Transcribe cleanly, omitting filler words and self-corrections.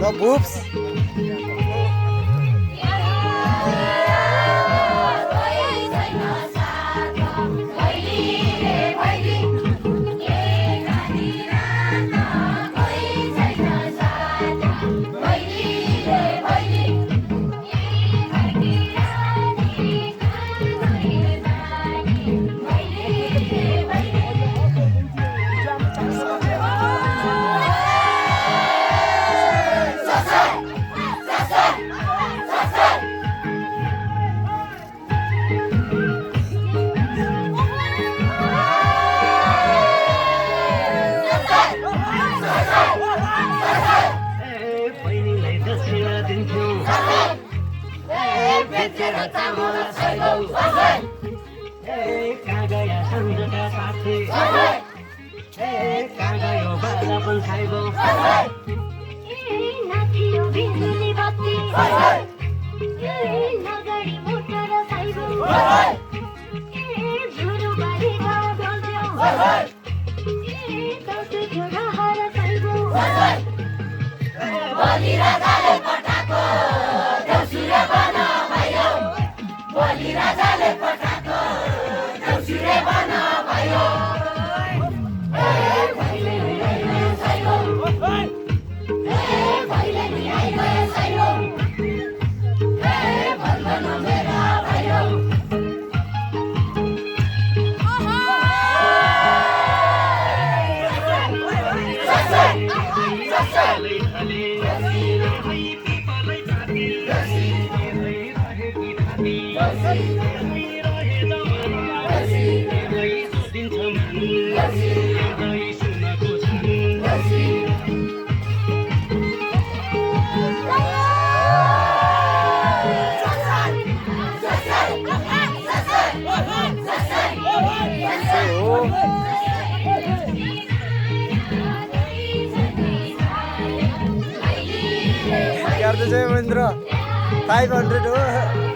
No boobs. कहाँ गया सम्झका साथी कहाँ गयो बालापन खाइबो नाचियो बिजुली बत्ती नगरी मोटर साइबो झुरु बारी गाउँ डल्थ्यो दसैँ छोरा हर साइबो बलि राजाले पठाको देउसुरे बन भयो बलि राजाले पठाको देउसुरे बन भयो Jai Mendra 500 हो